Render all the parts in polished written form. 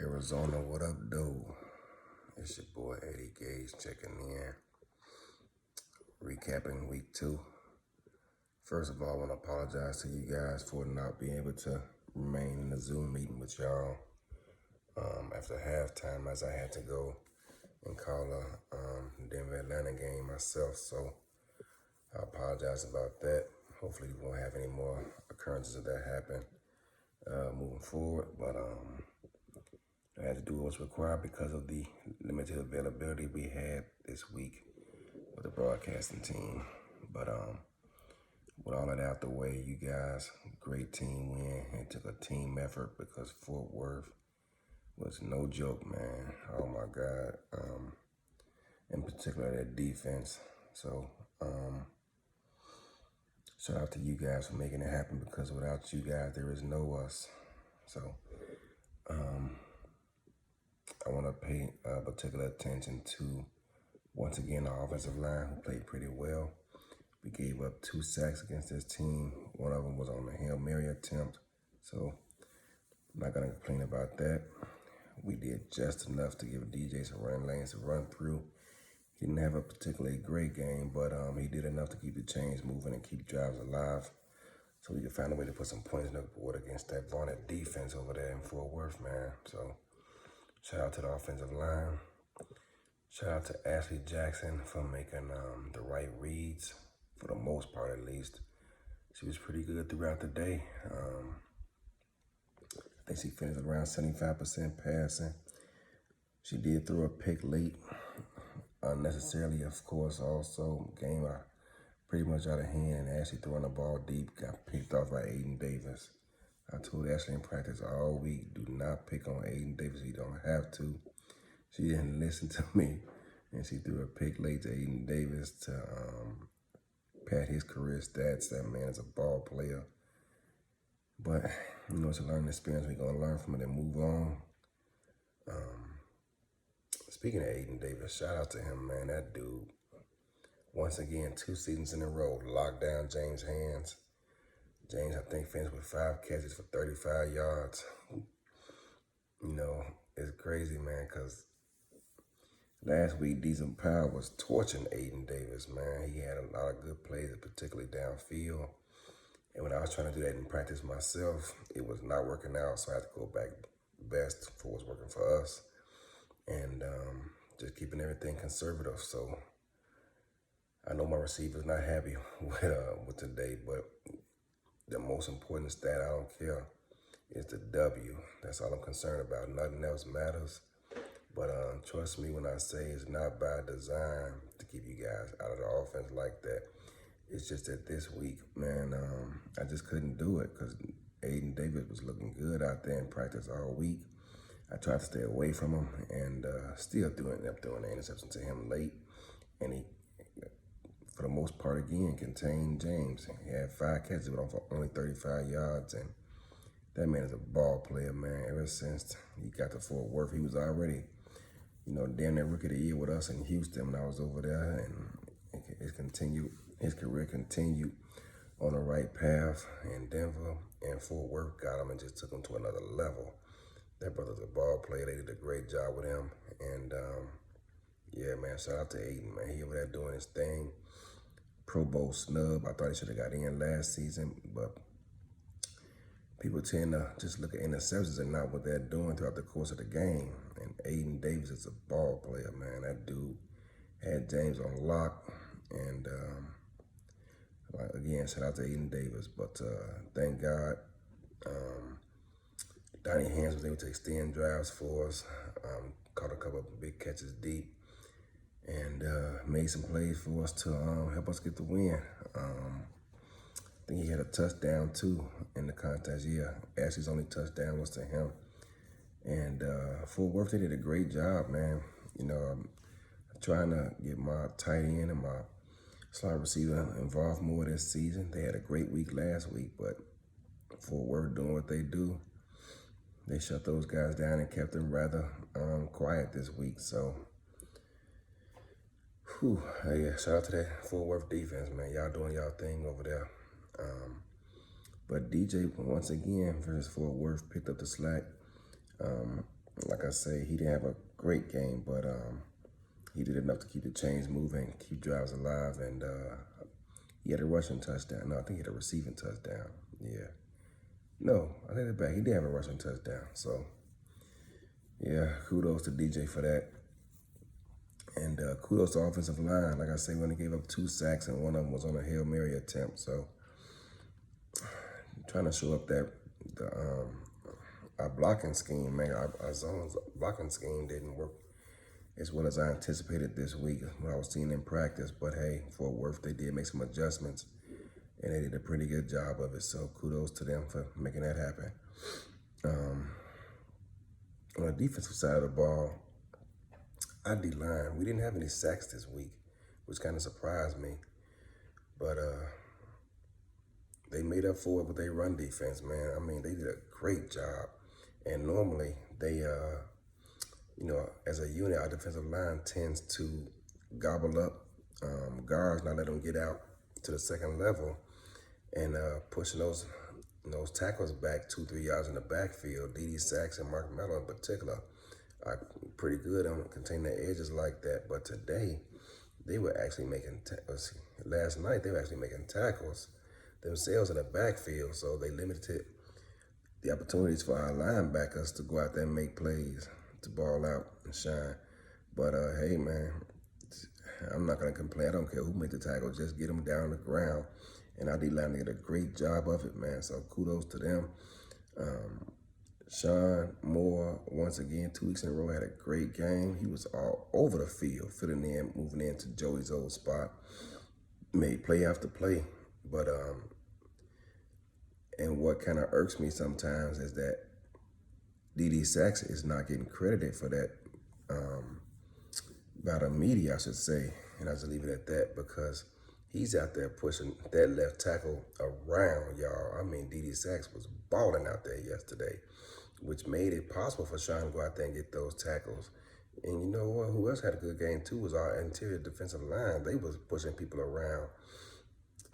Arizona, what up, dude? It's your boy Eddie Gage checking in, recapping week 2. First of all, I want to apologize to you guys for not being able to remain in the Zoom meeting with y'all after halftime, as I had to go and call a Denver-Atlanta game myself. So I apologize about that. Hopefully we won't have any more occurrences of that happen moving forward. But I had to do what was required because of the limited availability we had this week with the broadcasting team. But with all of that out the way, you guys, great team win. It took a team effort because Fort Worth was no joke, man. Oh my God. In particular, their defense. So shout out to you guys for making it happen, because without you guys, there is no us. So I want to pay particular attention to, once again, our offensive line, who played pretty well. We gave up 2 sacks against this team. One of them was on a Hail Mary attempt. So I'm not going to complain about that. We did just enough to give DJ some run lanes to run through. He didn't have a particularly great game, but he did enough to keep the chains moving and keep drives alive, so we could find a way to put some points in the board against that vaunted defense over there in Fort Worth, man. So shout out to the offensive line. Shout out to Ashley Jackson for making the right reads, for the most part at least. She was pretty good throughout the day. I think she finished around 75% passing. She did throw a pick late, unnecessarily, of course. Also, game pretty much out of hand. Ashley throwing the ball deep, got picked off by Ayden Davis. I told Ashley in practice all week, do not pick on Ayden Davis. You don't have to. She didn't listen to me, and she threw a pick late to Ayden Davis to pad his career stats. That man is a ball player. But, it's a learning experience. We're going to learn from it and move on. Speaking of Ayden Davis, shout out to him, man. That dude, once again, 2 seasons in a row, locked down James' hands. James, I think, finished with 5 catches for 35 yards. It's crazy, man, because last week, Decent Powell was torching Ayden Davis, man. He had a lot of good plays, particularly downfield. And when I was trying to do that in practice myself, it was not working out, so I had to go back best for what's working for us. And just keeping everything conservative. So I know my receiver's not happy with today, but the most important stat, I don't care, is the W. That's all I'm concerned about. Nothing else matters. But trust me when I say it's not by design to keep you guys out of the offense like that. It's just that this week, man, I just couldn't do it because Ayden Davis was looking good out there in practice all week. I tried to stay away from him, and still ended up throwing the interception to him late. And he, for the most part, again, contained James. He had 5 catches, but for only 35 yards. And that man is a ball player, man. Ever since he got to Fort Worth, he was already, damn near rookie of the year with us in Houston when I was over there. And his career continued on the right path. And Denver and Fort Worth got him and just took him to another level. That brother's a ball player. They did a great job with him. And, yeah, man, shout out to Ayden, man. He over there doing his thing. Pro Bowl snub. I thought he should have got in last season. But people tend to just look at interceptions and not what they're doing throughout the course of the game. And Ayden Davis is a ball player, man. That dude had James on lock. And, again, shout out to Ayden Davis. But thank God. Donnie Hands was able to extend drives for us, caught a couple of big catches deep, and made some plays for us to help us get the win. I think he had a touchdown, too, in the contest. Yeah, Ashley's only touchdown was to him. And Fort Worth, they did a great job, man. I'm trying to get my tight end and my slot receiver involved more this season. They had a great week last week, but Fort Worth doing what they do. They shut those guys down and kept them rather quiet this week. So, yeah, shout out to that Fort Worth defense, man. Y'all doing y'all thing over there. But DJ, once again, versus Fort Worth, picked up the slack. Like I say, he didn't have a great game, but he did enough to keep the chains moving, keep drives alive, and he had a rushing touchdown. No, I think he had a receiving touchdown. Yeah. No, I think it's back. He did have a rushing touchdown. So, yeah, kudos to DJ for that. And kudos to offensive line. Like I say, we only gave up 2 sacks, and one of them was on a Hail Mary attempt. So, trying to show up that our blocking scheme, man, our zones blocking scheme didn't work as well as I anticipated this week when I was seeing in practice. But hey, Fort Worth, they did make some adjustments, and they did a pretty good job of it. So kudos to them for making that happen. On the defensive side of the ball, our D-line, we didn't have any sacks this week, which kind of surprised me. But they made up for it with their run defense, man. I mean, they did a great job. And normally they, as a unit, our defensive line tends to gobble up guards, not let them get out to the second level, and pushing those tackles back 2-3 yards in the backfield. D.D. Sachs and Mark Mello in particular are pretty good on containing the edges like that. But today, they were actually making last night they were actually making tackles themselves in the backfield, so they limited the opportunities for our linebackers to go out there and make plays, to ball out and shine. But hey, man, I'm not gonna complain. I don't care who made the tackle, just get them down on the ground. And our D-line did a great job of it, man. So kudos to them. Sean Moore, once again, 2 weeks in a row, had a great game. He was all over the field, filling in, moving into Joey's old spot, made play after play. But and what kind of irks me sometimes is that D.D. Sachs is not getting credited for that by the media, I should say. And I'll just leave it at that, because he's out there pushing that left tackle around, y'all. I mean, D.D. Sachs was balling out there yesterday, which made it possible for Sean to go out there and get those tackles. And you know what? Who else had a good game too was our interior defensive line. They was pushing people around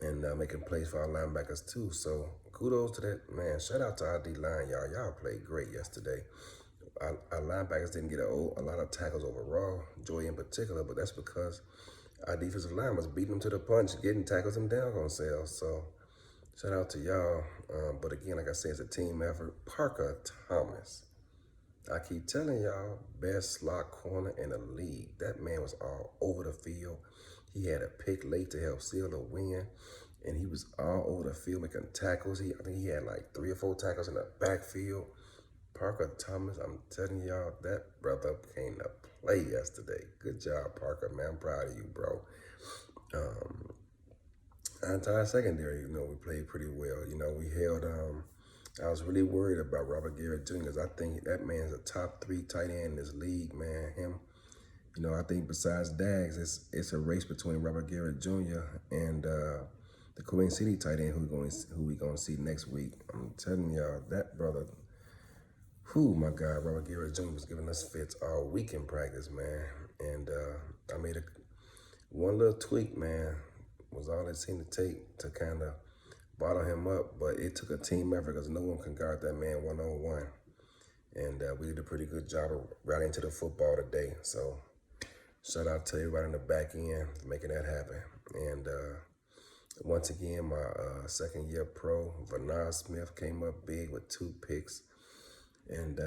and making plays for our linebackers too. So kudos to that, man. Shout out to our D-line, y'all. Y'all played great yesterday. Our linebackers didn't get a lot of tackles overall, Joey in particular, but that's because our defensive line was beating them to the punch, getting tackles and down on sales. So shout out to y'all. But again, like I said, it's a team effort. Parker Thomas, I keep telling y'all, best slot corner in the league. That man was all over the field. He had a pick late to help seal the win, and he was all over the field making tackles. I think he had like 3 or 4 tackles in the backfield. Parker Thomas, I'm telling y'all, that brother came to play yesterday. Good job, Parker, man. I'm proud of you, bro. Our entire secondary, we played pretty well. We held, I was really worried about Robert Garrett Jr. because I think that man's a top 3 tight end in this league, man. Him, I think besides Dags, it's a race between Robert Garrett Jr. and the Queen City tight end who we gonna see next week. I'm telling y'all, that brother, my God, Robert Garrett Jr. was giving us fits all week in practice, man. And I made one little tweak, man, was all it seemed to take to kind of bottle him up. But it took a team effort because no one can guard that man one-on-one. And we did a pretty good job of routing to the football today. So shout out to everybody in the back end for making that happen. And once again, my second-year pro, Vernard Smith, came up big with 2 picks. And,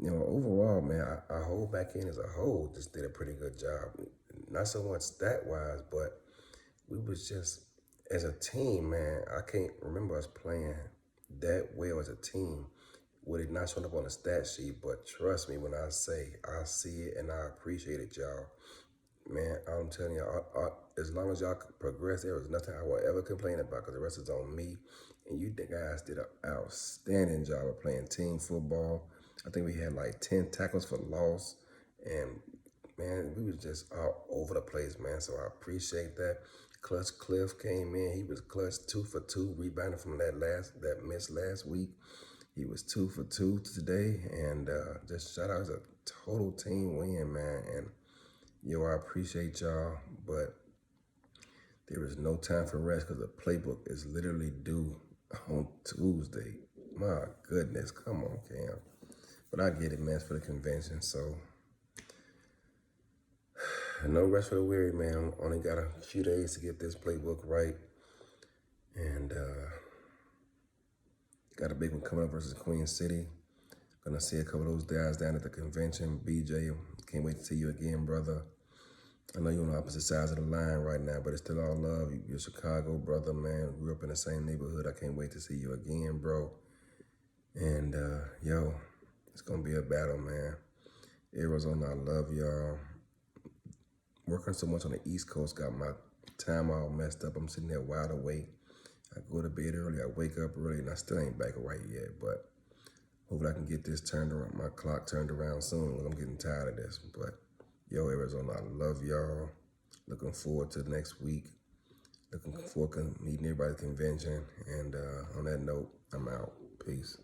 overall, man, our whole back end as a whole just did a pretty good job. Not so much stat-wise, but we was just, as a team, man, I can't remember us playing that well as a team with it not showing up on the stat sheet. But trust me when I say I see it and I appreciate it, y'all. Man, I'm telling y'all, as long as y'all progress, there was nothing I will ever complain about because the rest is on me. And you guys did an outstanding job of playing team football. I think we had like 10 tackles for loss. And, man, we was just all over the place, man. So I appreciate that. Clutch Cliff came in. He was clutch 2 for 2, rebounding from that miss last week. He was 2 for 2 today. And just shout out, it's a total team win, man. And, I appreciate y'all. But there is no time for rest because the playbook is literally due on Tuesday. My goodness, come on, Cam. But I get it, man. It's for the convention, so no rest for the weary, man. Only got a few days to get this playbook right, and got a big one coming up versus Queen City. Gonna see a couple of those guys down at the convention. BJ, can't wait to see you again, brother. I know you're on the opposite sides of the line right now, but it's still all love. You're a Chicago brother, man. We grew up in the same neighborhood. I can't wait to see you again, bro. And yo, it's gonna be a battle, man. Arizona, I love y'all. Working so much on the East Coast got my time all messed up. I'm sitting there wide awake. I go to bed early, I wake up early, and I still ain't back right yet. But hopefully I can get this turned around, my clock turned around soon, because I'm getting tired of this. But yo, Arizona, I love y'all. Looking forward to the next week. Looking forward to meeting everybody at the convention. And on that note, I'm out. Peace.